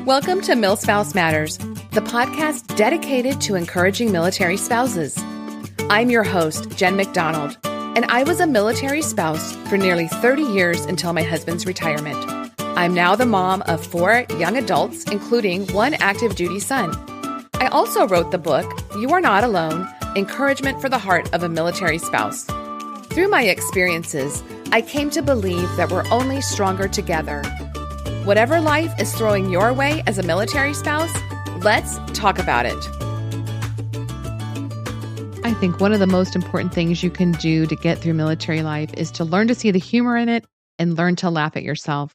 Welcome to MilSpouse Matters, the podcast dedicated to encouraging military spouses. I'm your host, Jen McDonald, and I was a military spouse for nearly 30 years until my husband's retirement. I'm now the mom of 4 young adults, including 1 active duty son. I also wrote the book, You Are Not Alone, Encouragement for the Heart of a Military Spouse. Through my experiences, I came to believe that we're only stronger together. Whatever life is throwing your way as a military spouse, let's talk about it. I think one of the most important things you can do to get through military life is to learn to see the humor in it and learn to laugh at yourself.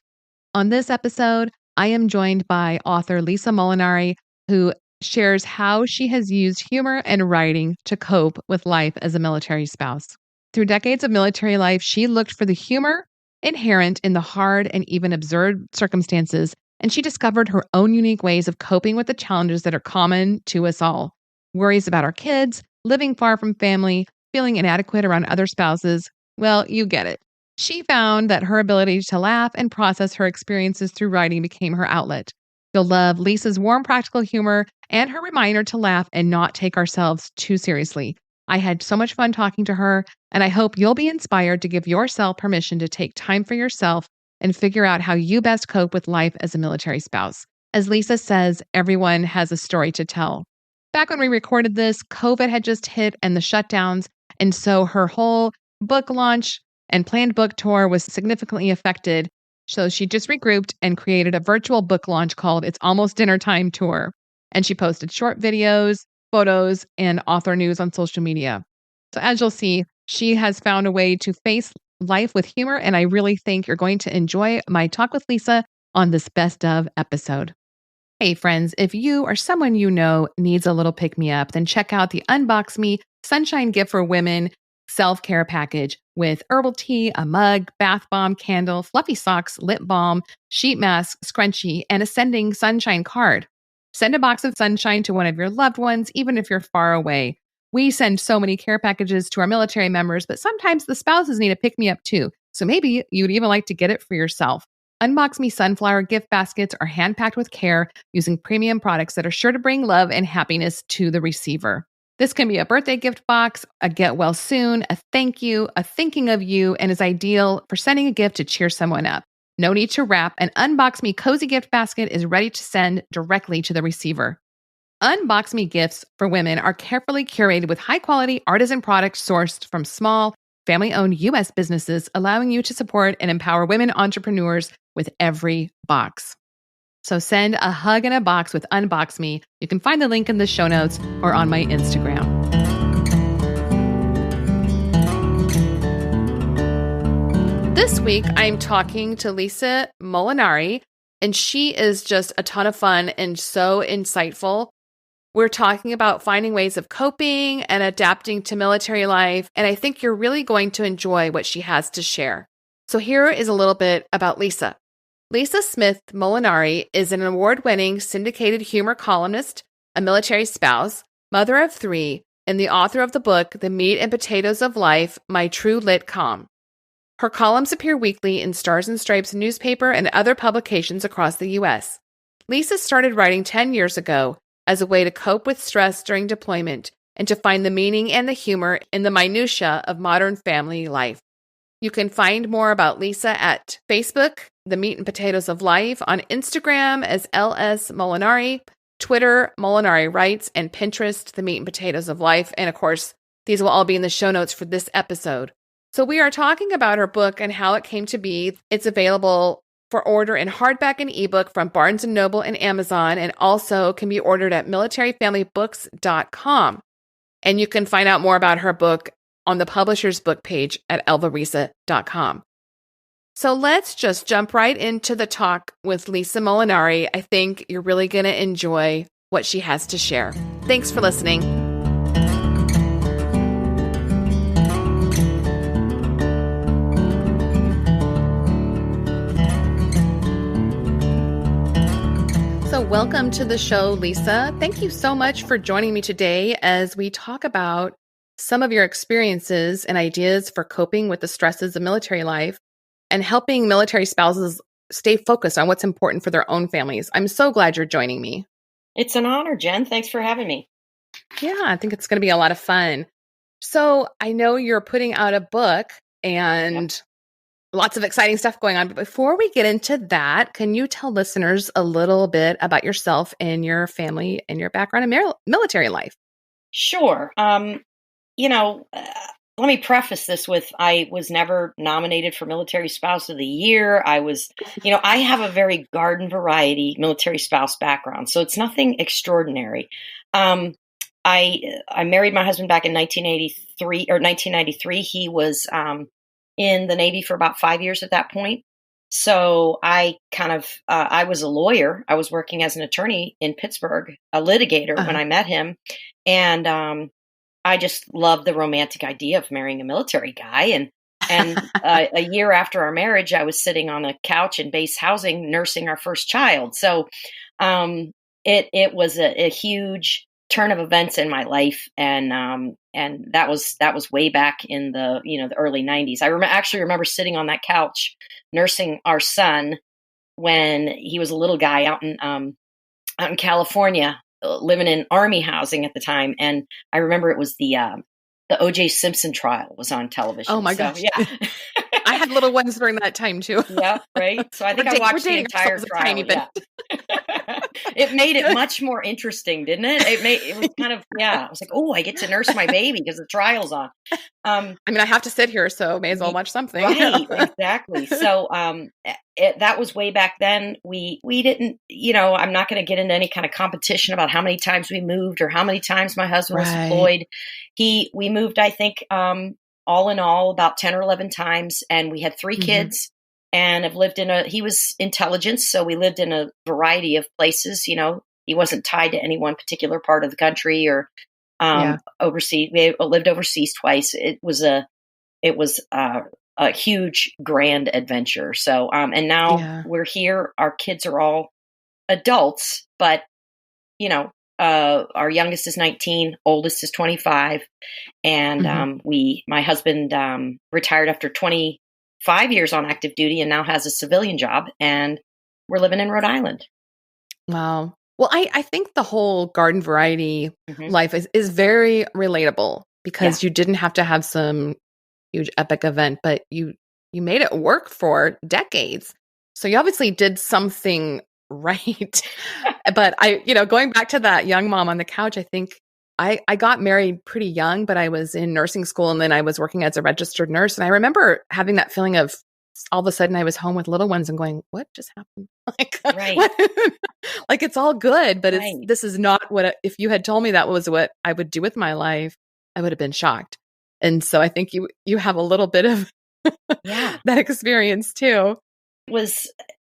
On this episode, I am joined by author Lisa Molinari, who shares how she has used humor and writing to cope with life as a military spouse. Through decades of military life, she looked for the humor inherent in the hard and even absurd circumstances, and she discovered her own unique ways of coping with the challenges that are common to us all. Worries about our kids, living far from family, feeling inadequate around other spouses. Well, you get it. She found that her ability to laugh and process her experiences through writing became her outlet. You'll love Lisa's warm, practical humor and her reminder to laugh and not take ourselves too seriously. I had so much fun talking to her, and I hope you'll be inspired to give yourself permission to take time for yourself and figure out how you best cope with life as a military spouse. As Lisa says, everyone has a story to tell. Back when we recorded this, COVID had just hit and the shutdowns, and so her whole book launch and planned book tour was significantly affected. So she just regrouped and created a virtual book launch called It's Almost Dinner Time Tour. And she posted short videos, photos, and author news on social media. So as you'll see, she has found a way to face life with humor, and I really think you're going to enjoy my talk with Lisa on this best of episode. Hey friends, if you or someone you know needs a little pick-me-up, then check out the Unbox Me Sunshine Gift for Women self-care package with herbal tea, a mug, bath bomb, candle, fluffy socks, lip balm, sheet mask, scrunchie, and a sending sunshine card. Send a box of sunshine to one of your loved ones, even if you're far away. We send so many care packages to our military members, but sometimes the spouses need a pick-me-up too. So maybe you'd even like to get it for yourself. Unbox Me sunflower gift baskets are hand-packed with care using premium products that are sure to bring love and happiness to the receiver. This can be a birthday gift box, a get well soon, a thank you, a thinking of you, and is ideal for sending a gift to cheer someone up. No need to wrap. An Unbox Me cozy gift basket is ready to send directly to the receiver. Unbox Me gifts for women are carefully curated with high-quality artisan products sourced from small, family-owned U.S. businesses, allowing you to support and empower women entrepreneurs with every box. So send a hug in a box with Unbox Me. You can find the link in the show notes or on my Instagram. This week, I'm talking to Lisa Molinari, and she is just a ton of fun and so insightful. We're talking about finding ways of coping and adapting to military life, and I think you're really going to enjoy what she has to share. So here is a little bit about Lisa. Lisa Smith Molinari is an award-winning syndicated humor columnist, a military spouse, mother of 3, and the author of the book, The Meat and Potatoes of Life, My True Lit Com. Her columns appear weekly in Stars and Stripes newspaper and other publications across the U.S. Lisa started writing 10 years ago as a way to cope with stress during deployment and to find the meaning and the humor in the minutiae of modern family life. You can find more about Lisa at Facebook, The Meat and Potatoes of Life, on Instagram as LS Molinari, Twitter, Molinari Writes, and Pinterest, The Meat and Potatoes of Life. And of course, these will all be in the show notes for this episode. So we are talking about her book and how it came to be. It's available for order in hardback and ebook from Barnes & Noble and Amazon, and also can be ordered at militaryfamilybooks.com. And you can find out more about her book on the publisher's book page at elvarisa.com. So let's just jump right into the talk with Lisa Molinari. I think you're really going to enjoy what she has to share. Thanks for listening. So welcome to the show, Lisa. Thank you so much for joining me today as we talk about some of your experiences and ideas for coping with the stresses of military life and helping military spouses stay focused on what's important for their own families. I'm so glad you're joining me. It's an honor, Jen. Thanks for having me. Yeah, I think it's going to be a lot of fun. So I know you're putting out a book and lots of exciting stuff going on. But before we get into that, can you tell listeners a little bit about yourself and your family and your background in military life? Sure. Let me preface this with I was never nominated for Military Spouse of the Year. I have a very garden variety military spouse background, so it's nothing extraordinary. I married my husband back in 1993. He was in the Navy for about 5 years at that point. So I was a lawyer. I was working as an attorney in Pittsburgh, a litigator when I met him. And I just loved the romantic idea of marrying a military guy. And a year after our marriage, I was sitting on a couch in base housing, nursing our first child. So it was a huge turn of events in my life, and that was way back in the early 90s. I actually remember sitting on that couch nursing our son when he was a little guy out in California, living in Army housing at the time. And I remember it was the O.J. Simpson trial was on television. Oh my gosh! Yeah, I had little ones during that time too. Yeah, right. So I think I watched the entire trial. Yeah. It made it much more interesting, didn't it? It was kind of, I was like, oh, I get to nurse my baby because the trial's on. I have to sit here, so may as well watch something. Right, exactly. So that was way back then. We didn't, I'm not going to get into any kind of competition about how many times we moved or how many times my husband was deployed. We moved, I think, all in all, about 10 or 11 times, and we had 3 kids. And I've lived he was intelligence, so we lived in a variety of places. He wasn't tied to any one particular part of the country or overseas. We lived overseas twice. It was a huge, grand adventure. So, and now we're here. Our kids are all adults, but our youngest is 19, oldest is 25, and my husband retired after 25 years on active duty and now has a civilian job, and we're living in Rhode Island. Wow. Well, I think the whole garden variety life is very relatable because you didn't have to have some huge epic event, but you made it work for decades. So you obviously did something right. But going back to that young mom on the couch, I think I got married pretty young, but I was in nursing school and then I was working as a registered nurse. And I remember having that feeling of all of a sudden I was home with little ones and going, what just happened? Like it's all good, but this is not if you had told me that was what I would do with my life, I would have been shocked. And so I think you have a little bit of that experience too.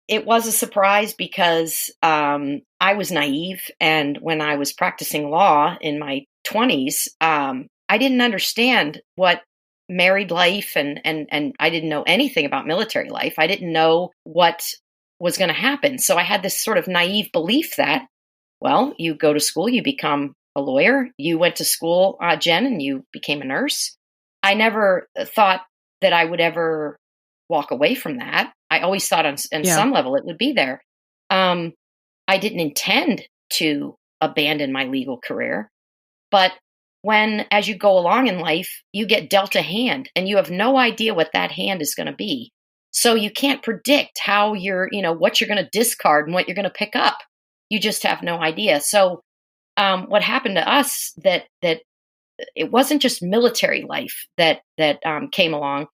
It was a surprise because I was naive, and when I was practicing law in my 20s, I didn't understand what married life and I didn't know anything about military life. I didn't know what was going to happen. So I had this sort of naive belief that, well, you go to school, you become a lawyer. You went to school, Jen, and you became a nurse. I never thought that I would ever walk away from that. I always thought on some level it would be there. I didn't intend to abandon my legal career, but as you go along in life, you get dealt a hand and you have no idea what that hand is going to be. So you can't predict how what you're going to discard and what you're going to pick up. You just have no idea. So what happened to us that it wasn't just military life that came along,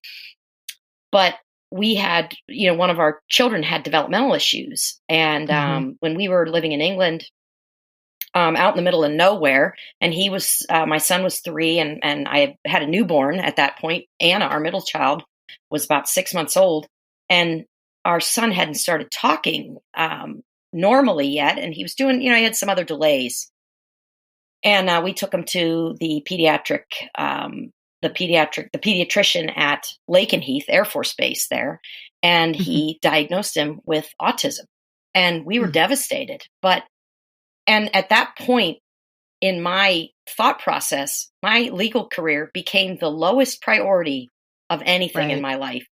but we had, one of our children had developmental issues. And when we were living in England, out in the middle of nowhere, and he was, my son was 3 and I had a newborn at that point. Anna, our middle child, was about 6 months old, and our son hadn't started talking normally yet. And he was doing, he had some other delays. And we took him to the pediatrician at Lakenheath Air Force Base there, and he diagnosed him with autism, and we were devastated. And at that point in my thought process, my legal career became the lowest priority of anything in my life.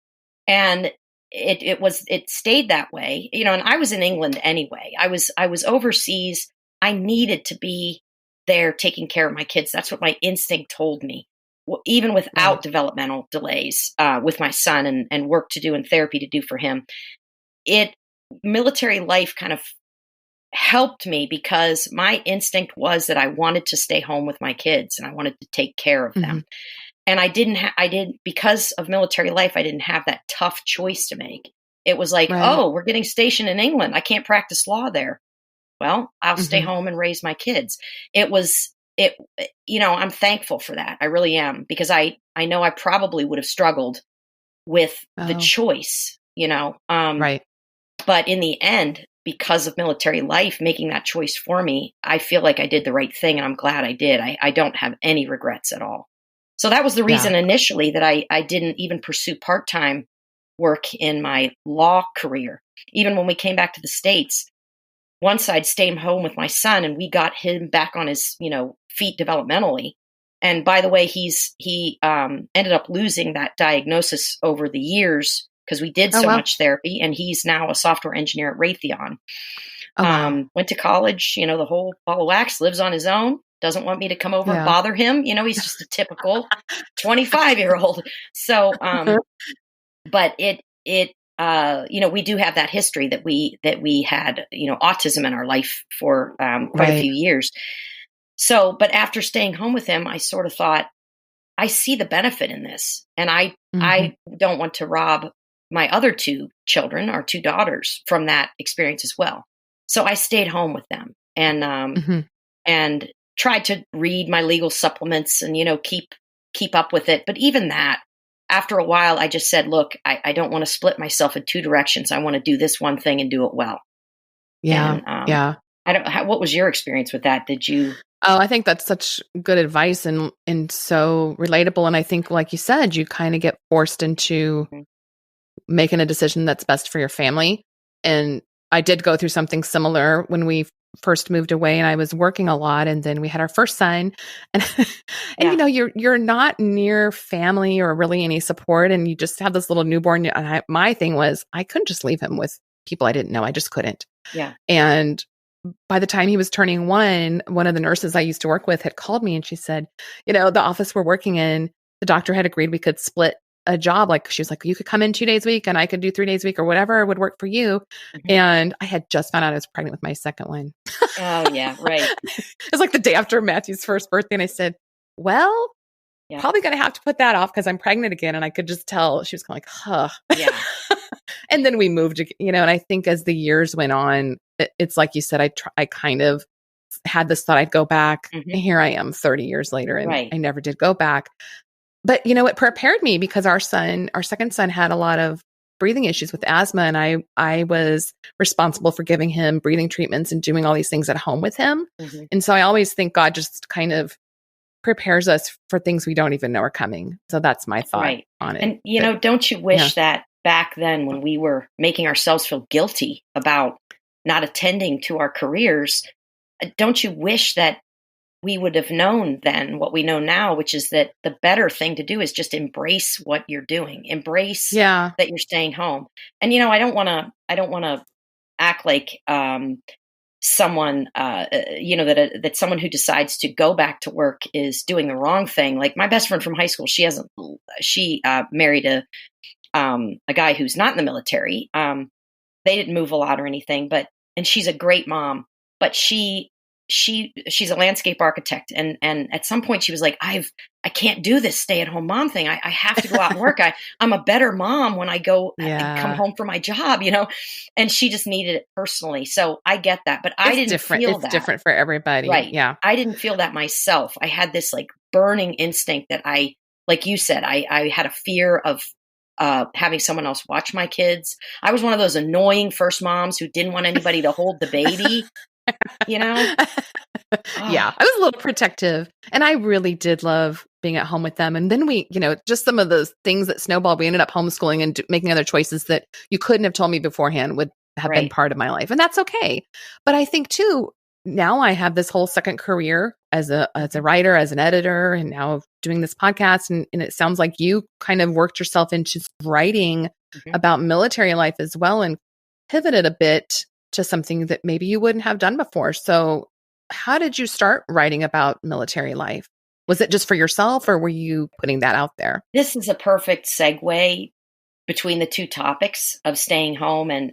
And it stayed that way, you know, and I was in England anyway. I was overseas. I needed to be there taking care of my kids. That's what my instinct told me. Well, even without Right. developmental delays, with my son and work to do and therapy to do for him, military life kind of helped me because my instinct was that I wanted to stay home with my kids and I wanted to take care of them. And because of military life, I didn't have that tough choice to make. It was like, Right. oh, we're getting stationed in England. I can't practice law there. Well, I'll stay home and raise my kids. I'm thankful for that. I really am, because I know I probably would have struggled with the choice, Right. but in the end, because of military life, making that choice for me, I feel like I did the right thing, and I'm glad I did. I don't have any regrets at all. So that was the reason initially that I didn't even pursue part-time work in my law career. Even when we came back to the States, once I'd stayed home with my son and we got him back on his, feet developmentally. And by the way, he ended up losing that diagnosis over the years because we did so much therapy, and he's now a software engineer at Raytheon. Went to college, the whole ball of wax, lives on his own, doesn't want me to come over and bother him. He's just a typical 25-year-old. So, but we do have that history that we had, autism in our life for quite a few years. So, but after staying home with him, I sort of thought, I see the benefit in this, and I don't want to rob my other two children, our two daughters, from that experience as well. So I stayed home with them and tried to read my legal supplements and, keep up with it. But even that, after a while, I just said, look, I don't want to split myself in two directions. I want to do this one thing and do it well. Yeah. And, what was your experience with that? Did you? Oh, I think that's such good advice and so relatable. And I think, like you said, you kind of get forced into making a decision that's best for your family. And I did go through something similar when we first moved away, and I was working a lot, and then we had our first son, and you're not near family or really any support, and you just have this little newborn. And my thing was, I couldn't just leave him with people I didn't know. I just couldn't. Yeah. And by the time he was turning one of the nurses I used to work with had called me, and she said, the office we're working in, the doctor had agreed we could split a job. Like, she was like, you could come in 2 days a week and I could do 3 days a week, or whatever would work for you. And I had just found out I was pregnant with my second one. Oh yeah. Right. It was like the day after Matthew's first birthday. And I said, well, probably going to have to put that off because I'm pregnant again. And I could just tell she was kind of like, huh. Yeah. And then we moved, and I think as the years went on, it's like you said, I kind of had this thought I'd go back. And here I am 30 years later, and I never did go back. But, it prepared me because our second son had a lot of breathing issues with asthma. And I was responsible for giving him breathing treatments and doing all these things at home with him. And so I always think God just kind of prepares us for things we don't even know are coming. So that's my thought on it. And, don't you wish that back then, when we were making ourselves feel guilty about not attending to our careers, don't you wish that we would have known then what we know now, which is that the better thing to do is just embrace what you're doing, embrace that you're staying home. And, I don't want to act like, someone, that someone who decides to go back to work is doing the wrong thing. Like my best friend from high school, she married a guy who's not in the military. They didn't move a lot or anything, and she's a great mom, but she's a landscape architect. And at some point she was like, I can't do this stay-at-home mom thing. I have to go out and work. I'm a better mom when I go and come home from my job, and she just needed it personally. So I get that, but I didn't feel that. It's different for everybody. Right. Yeah. I didn't feel that myself. I had this like burning instinct that like you said, I had a fear of having someone else watch my kids. I was one of those annoying first moms who didn't want anybody to hold the baby. Yeah, I was a little protective, and I really did love being at home with them. And then we, just some of those things that snowballed, we ended up homeschooling and making other choices that you couldn't have told me beforehand would have been part of my life. And that's okay. But I think too, now I have this whole second career as a writer, as an editor, and now doing this podcast. And it sounds like you kind of worked yourself into writing about military life as well and pivoted a bit to something that maybe you wouldn't have done before. So how did you start writing about military life? Was it just for yourself, or were you putting that out there? This is a perfect segue between the two topics of staying home and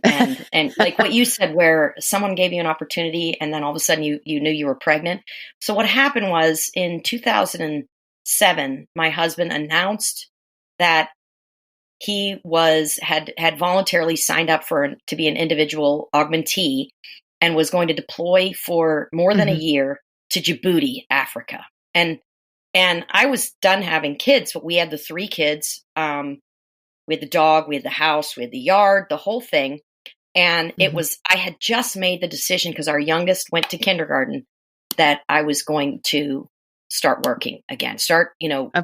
like what you said, where someone gave you an opportunity and then all of a sudden you knew you were pregnant. So what happened was in 2007, my husband announced that he had voluntarily signed up to be an individual augmentee and was going to deploy for more than a year to Djibouti, Africa. And I was done having kids, but we had the 3 kids. We had the dog, we had the house, we had the yard, the whole thing. And I had just made the decision, because our youngest went to kindergarten, that I was going to start working again,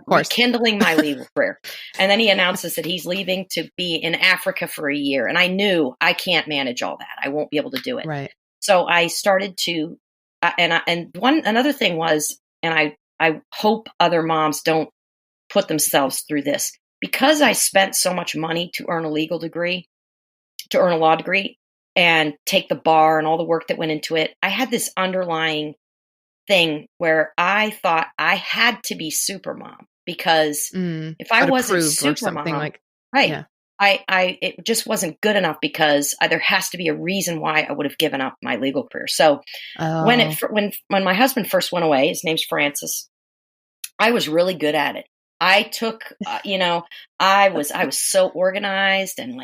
rekindling my legal career. And then he announces that he's leaving to be in Africa for a year. And I knew I can't manage all that. I won't be able to do it. Right. So I started to, another thing was, and I hope other moms don't put themselves through this, because I spent so much money to earn a law degree and take the bar and all the work that went into it. I had this underlying thing where I thought I had to be super mom, because if I wasn't super mom, right. Yeah. It just wasn't good enough, because there has to be a reason why I would have given up my legal career. So when my husband first went away, his name's Francis, I was really good at it. I took, I was so organized, and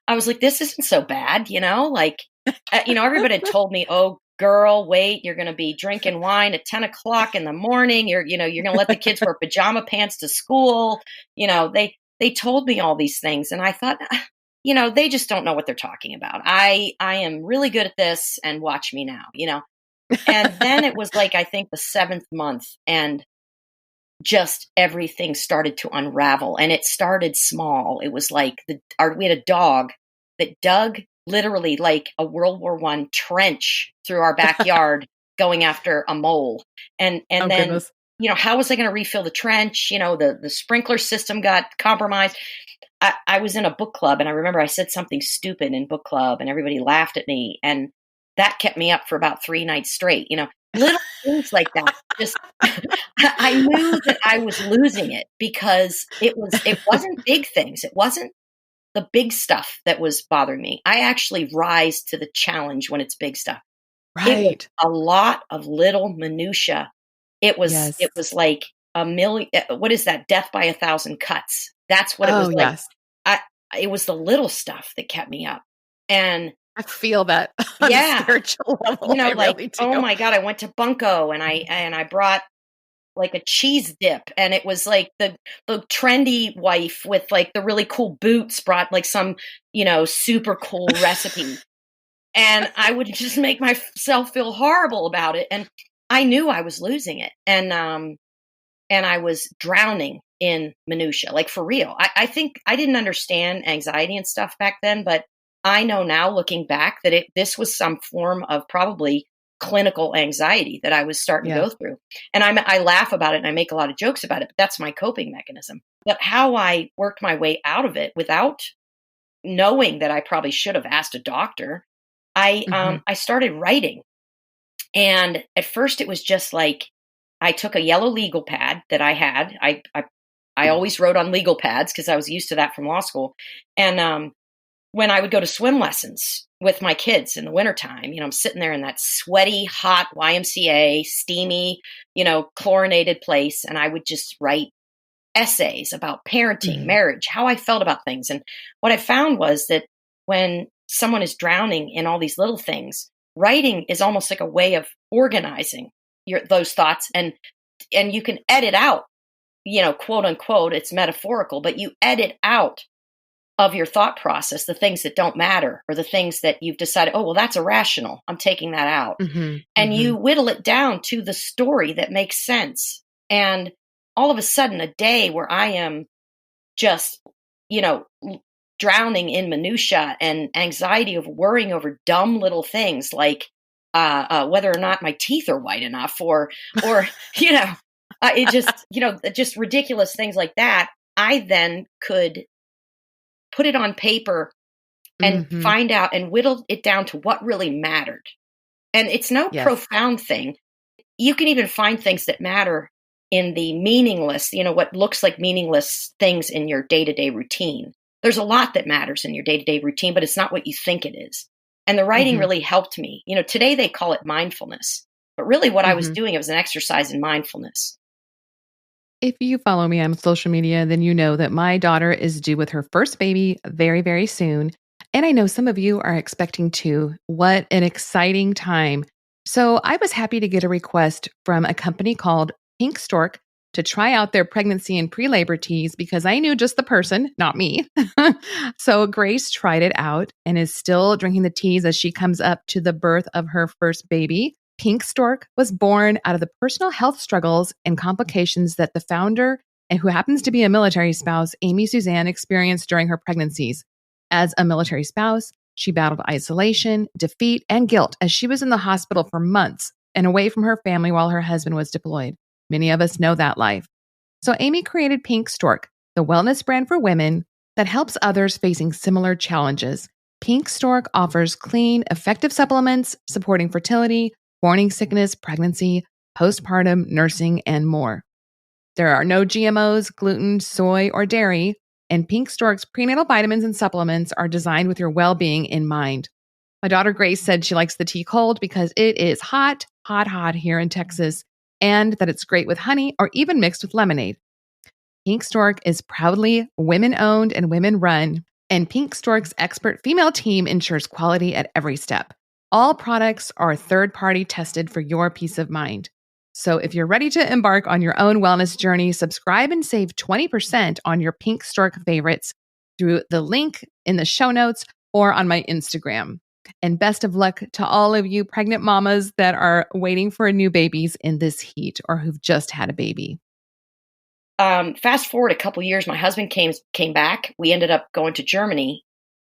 I was like, this isn't so bad, everybody had told me, oh, girl, wait, you're going to be drinking wine at 10 o'clock in the morning. You're going to let the kids wear pajama pants to school. They told me all these things. And I thought, they just don't know what they're talking about. I am really good at this, and watch me now, and then it was I think the 7th month, and just everything started to unravel, and it started small. It was we had a dog that dug literally like a World War I trench through our backyard going after a mole. And then, goodness. How was I going to refill the trench? The sprinkler system got compromised. I was in a book club, and I remember I said something stupid in book club, and everybody laughed at me. And that kept me up for about 3 nights straight, little things like that. Just, I knew that I was losing it, because it wasn't big things. It wasn't the big stuff that was bothering me. I actually rise to the challenge when it's big stuff. Right. It was a lot of little minutia. It was like a million. What is that? Death by 1,000 cuts. That's what it was like. Yes. It was the little stuff that kept me up. And I feel that on a spiritual level. Really oh my God, I went to Bunko, and I brought a cheese dip, and it was the trendy wife with the really cool boots brought some, super cool recipe. And I would just make myself feel horrible about it. And I knew I was losing it. And I was drowning in minutia, for real. I think I didn't understand anxiety and stuff back then, but I know now, looking back, that this was some form of probably clinical anxiety that I was starting to go through. And I laugh about it, and I make a lot of jokes about it, but that's my coping mechanism. But how I worked my way out of it without knowing that I probably should have asked a doctor, I started writing. And at first it was just I took a yellow legal pad that I had. I always wrote on legal pads, because I was used to that from law school. And when I would go to swim lessons with my kids in the wintertime, I'm sitting there in that sweaty, hot YMCA, steamy, chlorinated place. And I would just write essays about parenting, marriage, how I felt about things. And what I found was that when someone is drowning in all these little things, writing is almost like a way of organizing those thoughts. And you can edit out, quote unquote, it's metaphorical, but you edit out of your thought process the things that don't matter, or the things that you've decided, oh, well, that's irrational, I'm taking that out. And you whittle it down to the story that makes sense. And all of a sudden, a day where I am just, drowning in minutia and anxiety of worrying over dumb little things, like whether or not my teeth are white enough, or it just just ridiculous things like that. I then could put it on paper and Hmm. find out and whittle it down to what really mattered. And it's no Yes. profound thing. You can even find things that matter in the meaningless, what looks like meaningless things in your day to day routine. There's a lot that matters in your day to day routine, but it's not what you think it is. And the writing Hmm. really helped me. Today they call it mindfulness, but really what I was Hmm. doing, it was an exercise in mindfulness. If you follow me on social media, then you know that my daughter is due with her first baby very, very soon. And I know some of you are expecting too. What an exciting time. So I was happy to get a request from a company called Pink Stork to try out their pregnancy and pre labor teas because I knew just the person, not me. So Grace tried it out and is still drinking the teas as she comes up to the birth of her first baby. Pink Stork was born out of the personal health struggles and complications that the founder, and who happens to be a military spouse, Amy Suzanne, experienced during her pregnancies. As a military spouse, she battled isolation, defeat, and guilt as she was in the hospital for months and away from her family while her husband was deployed. Many of us know that life. So Amy created Pink Stork, the wellness brand for women that helps others facing similar challenges. Pink Stork offers clean, effective supplements supporting fertility, morning sickness, pregnancy, postpartum, nursing, and more. There are no GMOs, gluten, soy, or dairy, and Pink Stork's prenatal vitamins and supplements are designed with your well being in mind. My daughter Grace said she likes the tea cold because it is hot, hot, hot here in Texas, and that it's great with honey or even mixed with lemonade. Pink Stork is proudly women owned and women run, and Pink Stork's expert female team ensures quality at every step. All products are third party tested for your peace of mind. So if you're ready to embark on your own wellness journey, subscribe and save 20% on your Pink Stork favorites through the link in the show notes or on my Instagram. And best of luck to all of you pregnant mamas that are waiting for new babies in this heat or who've just had a baby. Fast forward a couple years, my husband came back. We ended up going to Germany.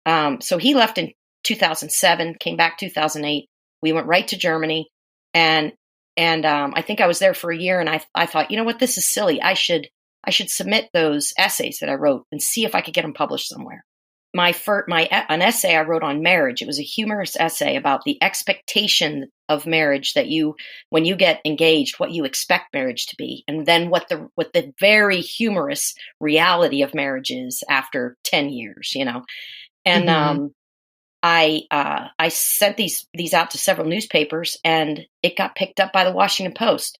So he left in 2007, came back 2008. We went right to Germany, and I think I was there for a year. And I thought, you know what, this is silly. I should submit those essays that I wrote and see if I could get them published somewhere. An essay I wrote on marriage. It was a humorous essay about the expectation of marriage, that when you get engaged, what you expect marriage to be, and then what the very humorous reality of marriage is after 10 years, And Mm-hmm. I sent these out to several newspapers, and it got picked up by the Washington Post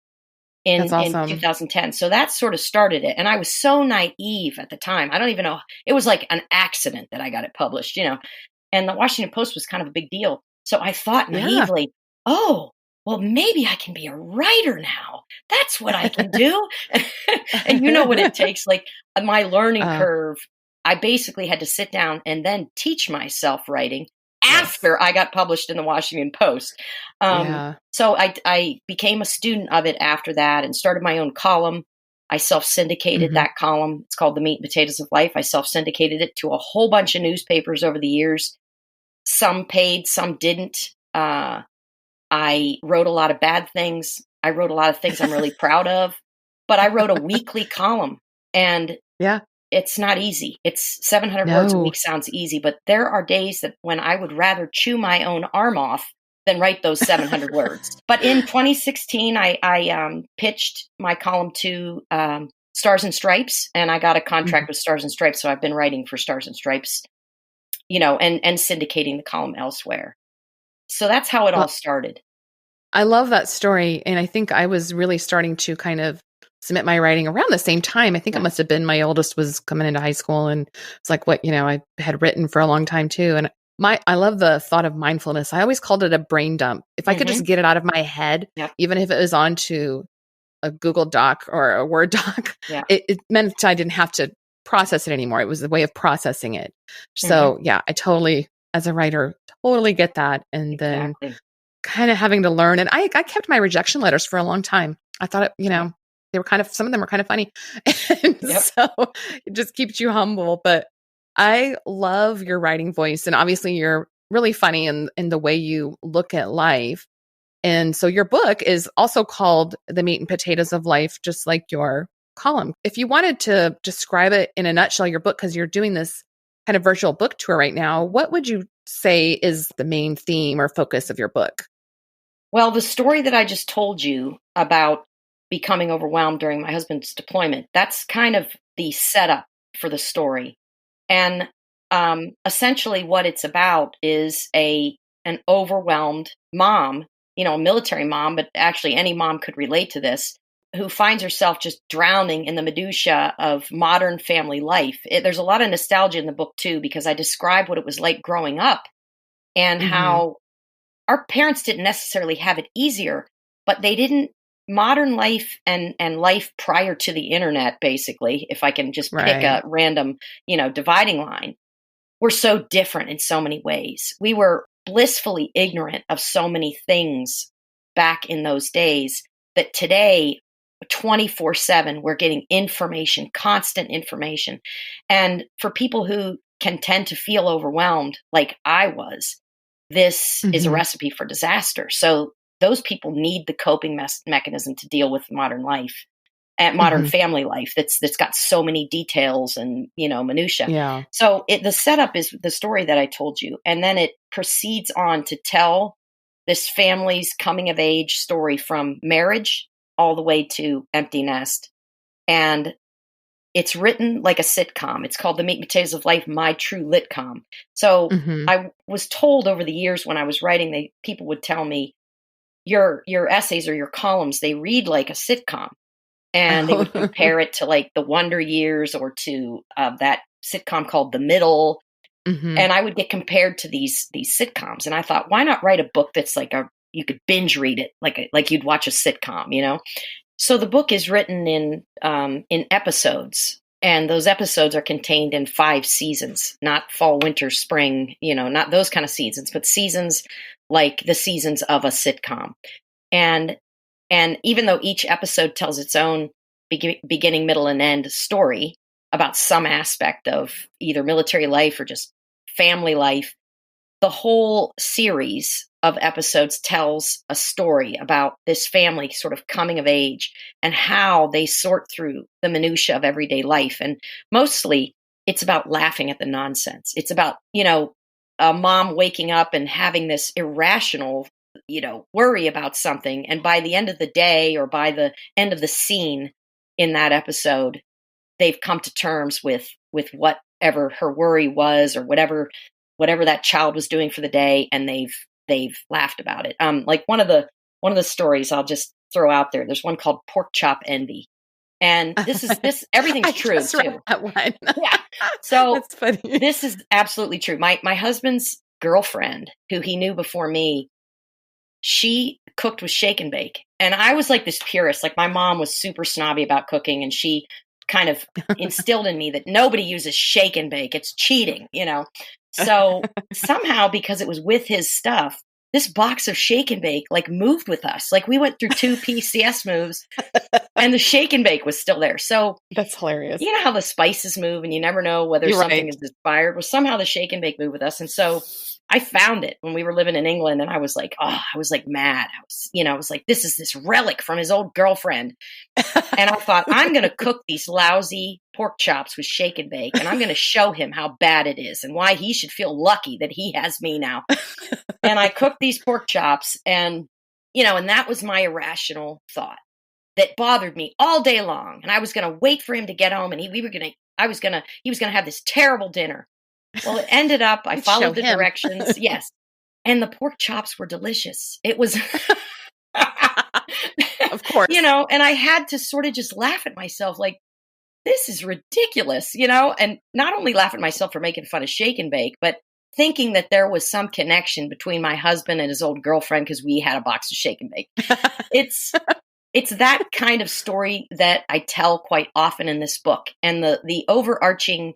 That's in awesome. 2010. So that sort of started it. And I was so naive at the time. I don't even know. It was like an accident that I got it published, and the Washington Post was kind of a big deal. So I thought Yeah. naively, oh, well, maybe I can be a writer now. That's what I can do. And you know what it takes, like my learning uh, curve. I basically had to sit down and then teach myself writing yes. after I got published in the Washington Post. Yeah. So I became a student of it after that and started my own column. I self-syndicated Hmm. that column. It's called The Meat and Potatoes of Life. I self-syndicated it to a whole bunch of newspapers over the years. Some paid, some didn't. I wrote a lot of bad things. I wrote a lot of things I'm really proud of, but I wrote a weekly column, and Yeah. it's not easy. It's 700 words a No. week sounds easy, but there are days that when I would rather chew my own arm off than write those 700 words. But in 2016, I pitched my column to Stars and Stripes, and I got a Mhm. contract with Stars and Stripes. So I've been writing for Stars and Stripes, and syndicating the column elsewhere. So that's how it all Well, started. I love that story. And I think I was really starting to kind of submit my writing around the same time. I think it Yeah. must have been my oldest was coming into high school. And it's like what, I had written for a long time too. And I love the thought of mindfulness. I always called it a brain dump. If I could Hmm. just get it out of my head, Yep. even if it was onto a Google Doc or a Word doc, Yeah. it meant I didn't have to process it anymore. It was a way of processing it. Hmm. So yeah, I totally, as a writer, totally get that. And then Exactly. kind of having to learn. And I kept my rejection letters for a long time. I thought Yep. they were some of them were kind of funny. And Yep. so it just keeps you humble. But I love your writing voice. And obviously you're really funny in the way you look at life. And so your book is also called The Meat and Potatoes of Life, just like your column. If you wanted to describe it in a nutshell, your book, because you're doing this kind of virtual book tour right now, what would you say is the main theme or focus of your book? Well, the story that I just told you about becoming overwhelmed during my husband's deployment, that's kind of the setup for the story. And essentially what it's about is an overwhelmed mom, a military mom, but actually any mom could relate to this, who finds herself just drowning in the minutia of modern family life. There's a lot of nostalgia in the book too, because I describe what it was like growing up and how our parents didn't necessarily have it easier, but they didn't. Modern life and life prior to the internet, basically, if I can just pick a random, dividing line, were so different in so many ways. We were blissfully ignorant of so many things back in those days that today, 24/7, we're getting information, constant information. And for people who can tend to feel overwhelmed, like I was, this is a recipe for disaster. So those people need the coping mechanism to deal with modern life and modern family life that's got so many details and minutia. Yeah. So the setup is the story that I told you, and then it proceeds on to tell this family's coming of age story from marriage all the way to empty nest. And it's written like a sitcom. It's called The Meat and Potatoes of Life, My True Litcom. So I was told over the years when I was writing, people would tell me, your essays or your columns, they read like a sitcom. And they would compare it to like The Wonder Years or to that sitcom called The Middle. And I would get compared to these sitcoms. And I thought, why not write a book that's like you could binge read it like you'd watch a sitcom, So the book is written in episodes, and those episodes are contained in 5 seasons, not fall, winter, spring, not those kind of seasons, but seasons like the seasons of a sitcom. And even though each episode tells its own beginning, middle, and end story about some aspect of either military life or just family life, the whole series of episodes tells a story about this family sort of coming of age and how they sort through the minutia of everyday life. And mostly it's about laughing at the nonsense. It's about, a mom waking up and having this irrational, worry about something. And by the end of the day or by the end of the scene in that episode, they've come to terms with whatever her worry was or whatever that child was doing for the day, and they've laughed about it. Like one of the stories I'll just throw out there. There's one called Pork Chop Envy, and this everything's true too. That one. Yeah. So that's funny. This is absolutely true. My husband's girlfriend, who he knew before me, she cooked with shake and bake, and I was like this purist. Like my mom was super snobby about cooking, and she kind of instilled in me that nobody uses shake and bake. It's cheating, So somehow, because it was with his stuff, this box of shake and bake like moved with us. Like we went through 2 PCS moves and the shake and bake was still there. So that's hilarious. You know how the spices move and you never know whether something is inspired. Well, somehow the shake and bake moved with us. And so I found it when we were living in England, and I was like, I was like mad. I was like, this is this relic from his old girlfriend. And I thought, I'm going to cook these lousy pork chops with shake and bake, and I'm going to show him how bad it is and why he should feel lucky that he has me now. And I cooked these pork chops, and, and that was my irrational thought that bothered me all day long. And I was going to wait for him to get home, and he was going to have this terrible dinner. Well, it ended up, I followed the directions. Yes. And the pork chops were delicious. It was, of course, and I had to sort of just laugh at myself. Like, this is ridiculous, and not only laugh at myself for making fun of shake and bake, but thinking that there was some connection between my husband and his old girlfriend because we had a box of shake and bake. It's that kind of story that I tell quite often in this book. And the overarching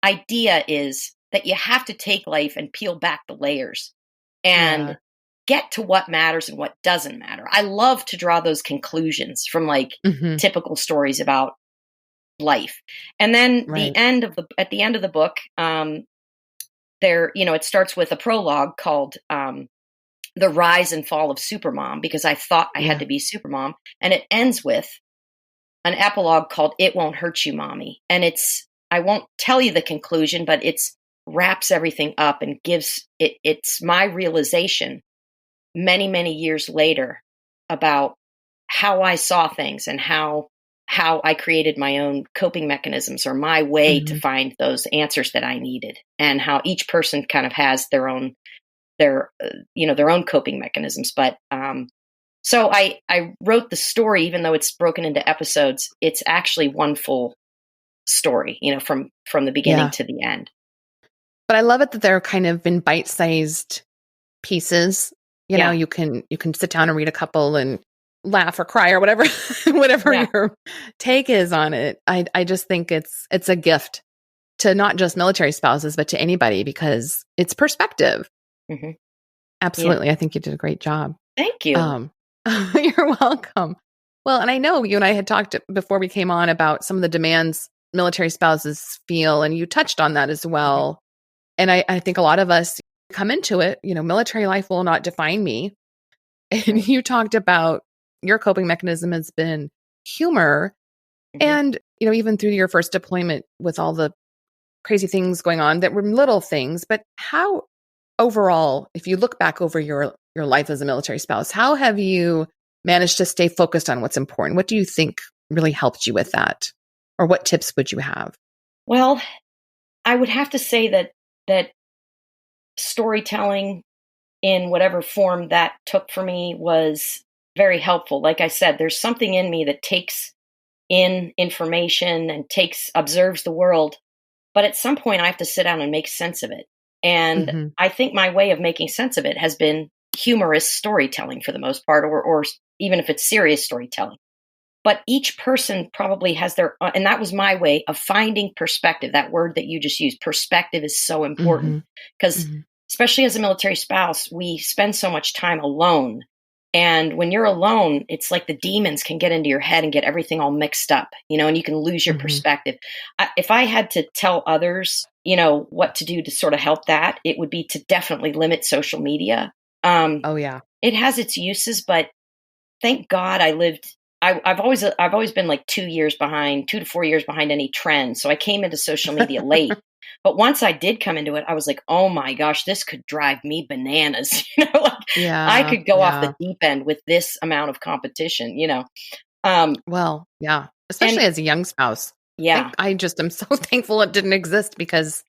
idea is that you have to take life and peel back the layers and get to what matters and what doesn't matter. I love to draw those conclusions from like typical stories about life. And then at the end of the book, it starts with a prologue called the rise and fall of supermom, because I thought I had to be supermom. And it ends with an epilogue called It Won't Hurt You, Mommy. And I won't tell you the conclusion, but it's wraps everything up and gives it's my realization many, many years later about how I saw things and how I created my own coping mechanisms, or my way to find those answers that I needed, and how each person kind of has their own coping mechanisms. But so I wrote the story, even though it's broken into episodes. It's actually one full story, from the beginning to the end. But I love it that they're kind of in bite-sized pieces. You know, you can sit down and read a couple and laugh or cry or whatever your take is on it. I just think it's a gift to not just military spouses, but to anybody, because it's perspective. Mm-hmm. Absolutely. Yeah. I think you did a great job. Thank you. You're welcome. Well, and I know you and I had talked before we came on about some of the demands military spouses feel, and you touched on that as well. Mm-hmm. And I think a lot of us come into it, military life will not define me. And you talked about your coping mechanism has been humor. Mm-hmm. And, even through your first deployment with all the crazy things going on that were little things, but how overall, if you look back over your life as a military spouse, how have you managed to stay focused on what's important? What do you think really helped you with that? Or what tips would you have? Well, I would have to say that storytelling in whatever form that took for me was very helpful. Like I said, there's something in me that takes in information and observes the world. But at some point I have to sit down and make sense of it. And I think my way of making sense of it has been humorous storytelling for the most part, or even if it's serious storytelling. But each person probably has and that was my way of finding perspective. That word that you just used, perspective, is so important, because especially as a military spouse, we spend so much time alone. And when you're alone, it's like the demons can get into your head and get everything all mixed up, and you can lose your perspective. If I had to tell others, what to do to sort of help that, it would be to definitely limit social media. It has its uses, but thank God I've always been like 2 to 4 years behind any trend. So I came into social media late. But once I did come into it, I was like, oh my gosh, this could drive me bananas. I could go off the deep end with this amount of competition, Especially as a young spouse. Yeah. I just am so thankful it didn't exist, because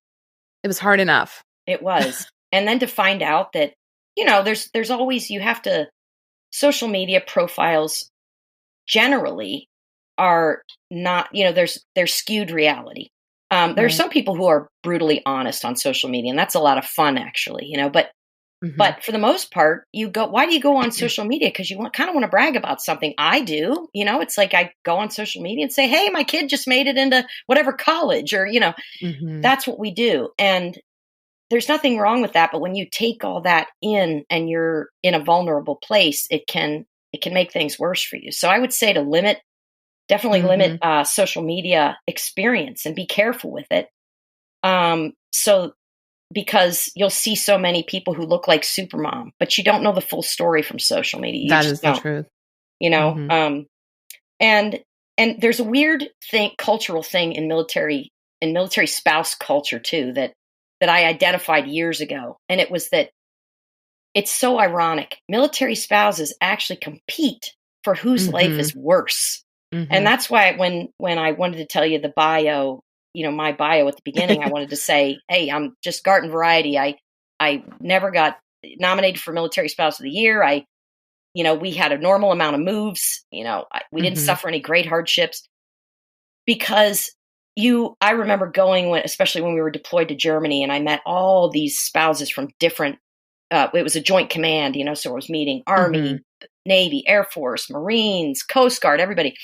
it was hard enough. It was. And then to find out that, there's always, social media profiles generally are not, there's skewed reality. There are some people who are brutally honest on social media, and that's a lot of fun, actually, but for the most part, why do you go on social media? Because you kind of want to brag about something. I do, it's like I go on social media and say, hey, my kid just made it into whatever college, or, that's what we do. And there's nothing wrong with that. But when you take all that in and you're in a vulnerable place, it can make things worse for you. So I would say to definitely limit social media experience and be careful with it. Because you'll see so many people who look like Supermom, but you don't know the full story from social media. That is the truth. And there's a weird cultural thing in military spouse culture too, that I identified years ago. And it was that it's so ironic. Military spouses actually compete for whose life is worse. And that's why when I wanted to tell you the bio, my bio at the beginning, I wanted to say, hey, I'm just garden variety. I never got nominated for Military Spouse of the Year. We had a normal amount of moves. We didn't suffer any great hardships, because I remember going especially when we were deployed to Germany, and I met all these spouses from different, it was a joint command, so I was meeting Army, Navy, Air Force, Marines, Coast Guard, everybody.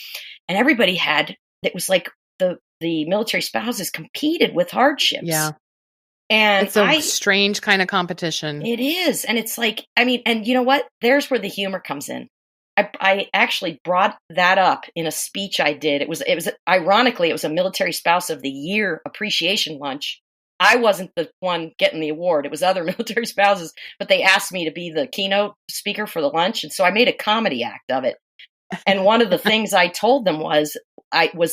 And everybody it was like the military spouses competed with hardships. Yeah. And it's a strange kind of competition. It is. And it's like, and you know what? There's where the humor comes in. I actually brought that up in a speech I did. It was ironically, it was a Military Spouse of the Year appreciation lunch. I wasn't the one getting the award. It was other military spouses, but they asked me to be the keynote speaker for the lunch. And so I made a comedy act of it. And one of the things I told them was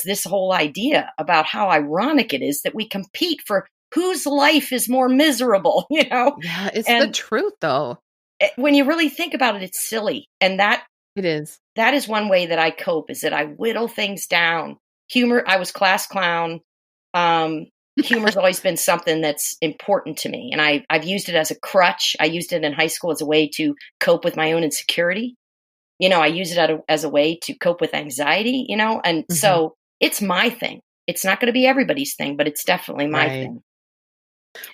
this whole idea about how ironic it is that we compete for whose life is more miserable, Yeah, it's the truth though. When you really think about it, it's silly. And it is. That is one way that I cope, is that I whittle things down. Humor, I was class clown. Humor's always been something that's important to me. And I've used it as a crutch. I used it in high school as a way to cope with my own insecurity. I use it as a way to cope with anxiety, and so it's my thing. It's not going to be everybody's thing, but it's definitely my thing.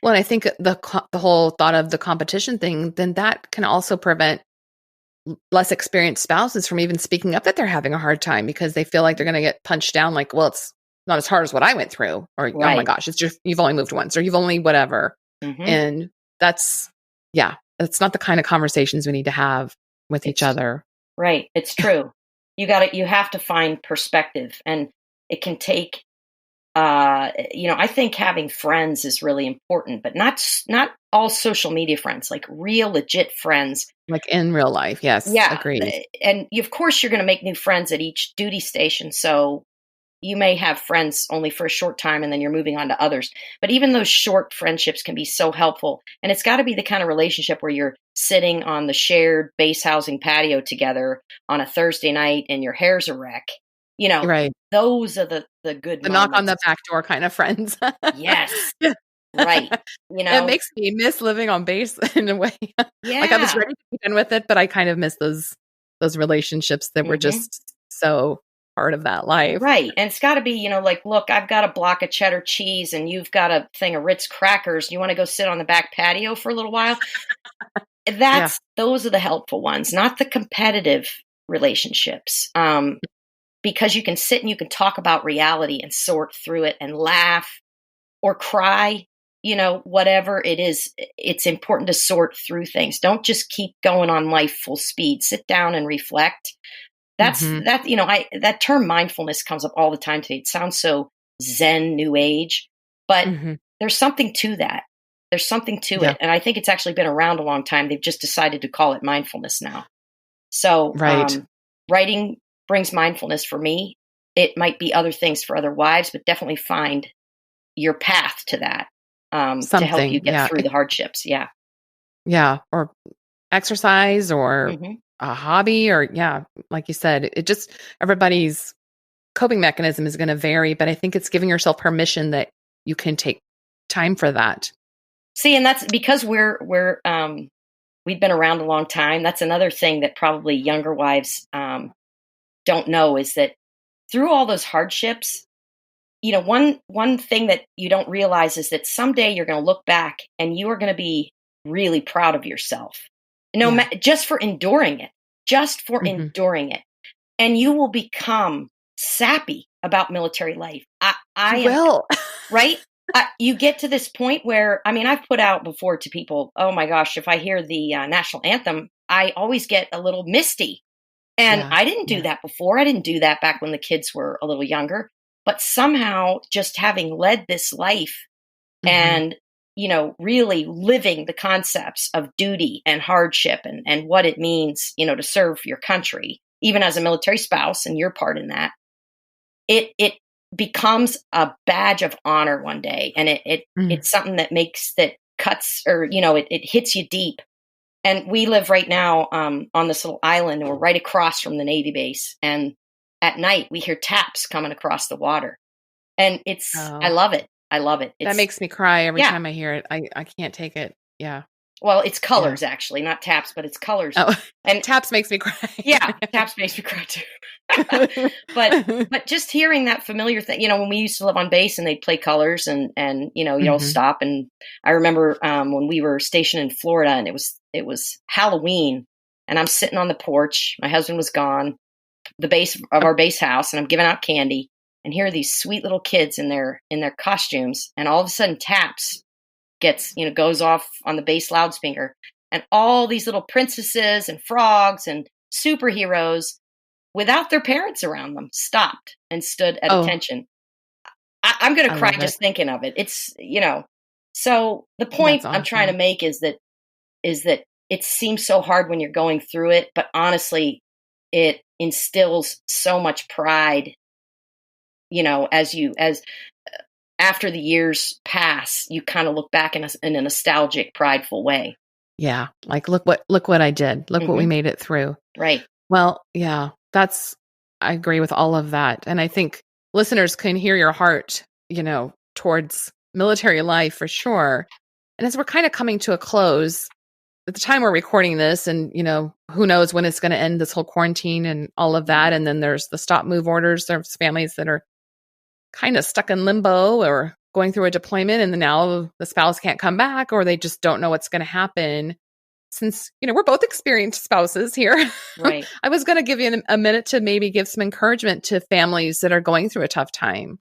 Well, and I think the whole thought of the competition thing, then that can also prevent less experienced spouses from even speaking up that they're having a hard time, because they feel like they're going to get punched down. Like, well, it's not as hard as what I went through, or, oh my gosh, it's just, you've only moved once, or you've only whatever. And that's not the kind of conversations we need to have with each other. Right. It's true. You have to find perspective, and it can take, I think having friends is really important, but not all social media friends, like real legit friends. Like in real life. Yes. Yeah. Agreed. And of course you're going to make new friends at each duty station. So you may have friends only for a short time and then you're moving on to others. But even those short friendships can be so helpful. And it's got to be the kind of relationship where you're sitting on the shared base housing patio together on a Thursday night and your hair's a wreck. Right. Those are the good the moments. Knock on the back door kind of friends. Yes. Right. It makes me miss living on base in a way. Yeah. Like I was ready to begin with it, but I kind of miss those relationships that were just so part of that life. Right. And it's got to be, like, look, I've got a block of cheddar cheese and you've got a thing of Ritz crackers. You want to go sit on the back patio for a little while? Those are the helpful ones, not the competitive relationships. Because you can sit and you can talk about reality and sort through it and laugh or cry, whatever it is. It's important to sort through things. Don't just keep going on life full speed. Sit down and reflect. That term mindfulness comes up all the time today. It sounds so Zen, new age, but there's something to that. There's something to it. And I think it's actually been around a long time. They've just decided to call it mindfulness now. So writing brings mindfulness for me. It might be other things for other wives, but definitely find your path to that to help you get through the hardships. Yeah. Yeah. Or exercise or a hobby, or like you said, it just, everybody's coping mechanism is going to vary, but I think it's giving yourself permission that you can take time for that. See, and that's because we've been around a long time. That's another thing that probably younger wives don't know, is that through all those hardships, one thing that you don't realize is that someday you're going to look back and you are going to be really proud of yourself. Just for enduring it. And you will become sappy about military life. I will. Right? You get to this point where, I've put out before to people, oh my gosh, if I hear the national anthem, I always get a little misty. And I didn't do that before. I didn't do that back when the kids were a little younger. But somehow, just having led this life and really living the concepts of duty and hardship and what it means, to serve your country, even as a military spouse, and your part in that, it becomes a badge of honor one day. And it's something that cuts, or, it hits you deep. And we live right now on this little island. We're right across from the Navy base. And at night, we hear taps coming across the water. And I love it. I love it. That makes me cry every time I hear it. I can't take it. Yeah. Well, it's colors, actually, not taps, but it's colors. Oh, and taps makes me cry. Yeah, taps makes me cry too. but just hearing that familiar thing, when we used to live on base and they'd play colors and you don't stop. And I remember when we were stationed in Florida and it was Halloween and I'm sitting on the porch. My husband was gone, the base of our base house, and I'm giving out candy. And here are these sweet little kids in their costumes, and all of a sudden taps goes off on the base loudspeaker, and all these little princesses and frogs and superheroes without their parents around them stopped and stood at attention. I'm going to cry just thinking of it. It's, So the point That's I'm trying to awesome. make is that it seems so hard when you're going through it, but honestly, it instills so much pride, as after the years pass, you kind of look back in a nostalgic, prideful way. Yeah. Like, look what I did. Look what we Hmm. made it through. Right. Well, yeah, I agree with all of that. And I think listeners can hear your heart, towards military life for sure. And as we're kind of coming to a close, at the time we're recording this, and, who knows when it's going to end, this whole quarantine and all of that. And then there's the stop move orders. There's families that are kind of stuck in limbo or going through a deployment, and then now the spouse can't come back, or they just don't know what's going to happen. Since, we're both experienced spouses here, Right. I was going to give you a minute to maybe give some encouragement to families that are going through a tough time.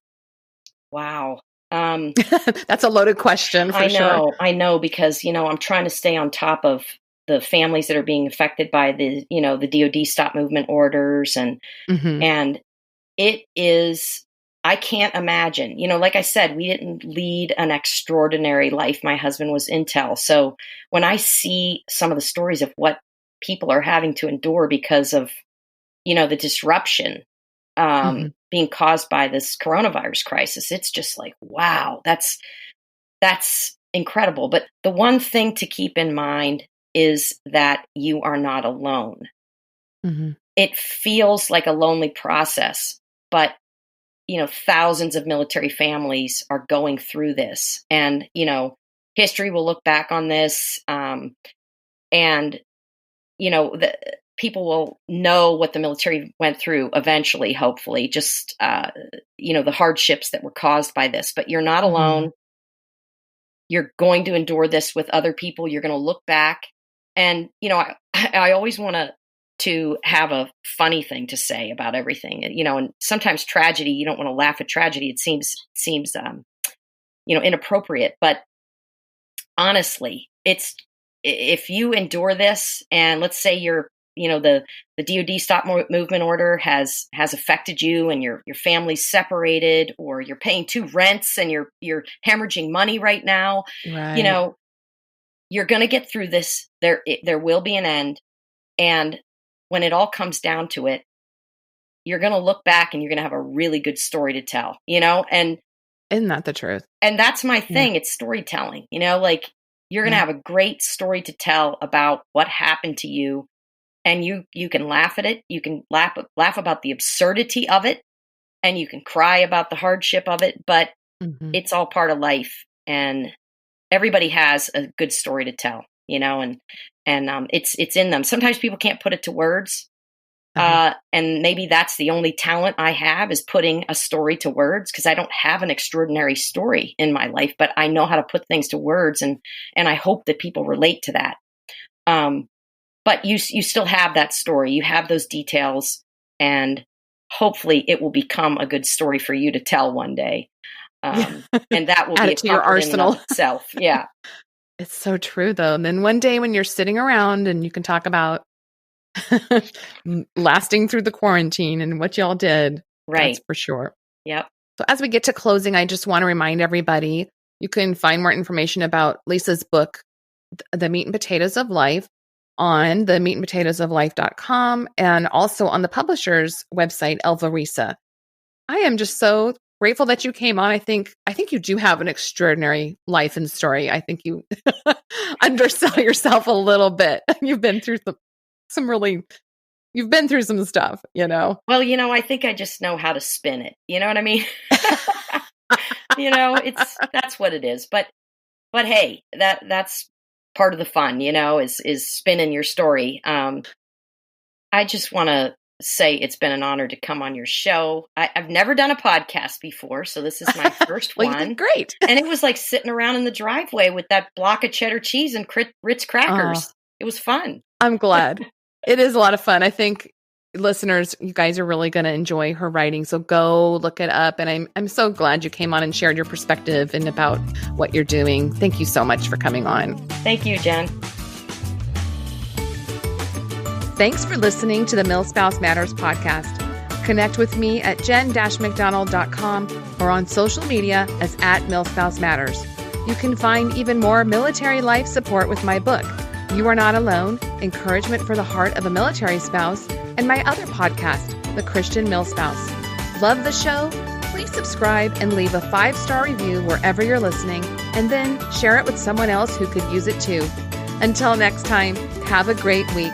Wow. That's a loaded question for sure. I know, because, I'm trying to stay on top of the families that are being affected by the DoD stop movement orders. And it is, I can't imagine, like I said, we didn't lead an extraordinary life. My husband was intel. So when I see some of the stories of what people are having to endure because of, the disruption being caused by this coronavirus crisis, it's just like, wow, that's incredible. But the one thing to keep in mind is that you are not alone. It feels like a lonely process, but thousands of military families are going through this, and, history will look back on this, and, the people will know what the military went through eventually, hopefully, just, the hardships that were caused by this. But you're not alone. You're going to endure this with other people. You're going to look back, and, I always want to have a funny thing to say about everything, and sometimes tragedy, you don't want to laugh at tragedy. It seems inappropriate, but honestly, if you endure this, and let's say you're, the DoD stop movement order has affected you, and your family's separated, or you're paying 2 rents and you're hemorrhaging money right now, Right. You're going to get through this. There will be an end. And when it all comes down to it, you're going to look back and you're going to have a really good story to tell, and Isn't that the truth? And that's my thing. Yeah. It's storytelling, like you're going to have a great story to tell about what happened to you, and you can laugh at it. You can laugh about the absurdity of it, and you can cry about the hardship of it, but it's all part of life, and everybody has a good story to tell, and it's in them. Sometimes people can't put it to words. And maybe that's the only talent I have, is putting a story to words, because I don't have an extraordinary story in my life, but I know how to put things to words, and I hope that people relate to that. But you still have that story. You have those details, and hopefully it will become a good story for you to tell one day. And that will Add be it to your arsenal itself. Yeah. It's so true, though. And then one day when you're sitting around and you can talk about lasting through the quarantine and what y'all did. Right. That's for sure. Yep. So as we get to closing, I just want to remind everybody, you can find more information about Lisa's book, The Meat and Potatoes of Life, on the meatandpotatoesoflife.com, and also on the publisher's website, Elvarisa. I am just so grateful that you came on. I think you do have an extraordinary life and story. I think you undersell yourself a little bit. You've been through you've been through some stuff, Well, I think I just know how to spin it. You know what I mean? That's what it is. But hey, that's part of the fun, is spinning your story. I just want to say it's been an honor to come on your show. I've never done a podcast before, so this is my first well, one. You did great. And it was like sitting around in the driveway with that block of cheddar cheese and Ritz crackers. It was fun. I'm glad. It is a lot of fun. I think listeners, you guys are really going to enjoy her writing. So go look it up. And I'm so glad you came on and shared your perspective and about what you're doing. Thank you so much for coming on. Thank you, Jen. Thanks for listening to the MilSpouse Matters podcast. Connect with me at jen-mcdonald.com or on social media as @MilSpouseMatters. You can find even more military life support with my book, You Are Not Alone, Encouragement for the Heart of a Military Spouse, and my other podcast, The Christian Milspouse. Love the show? Please subscribe and leave a 5-star review wherever you're listening, and then share it with someone else who could use it too. Until next time, have a great week.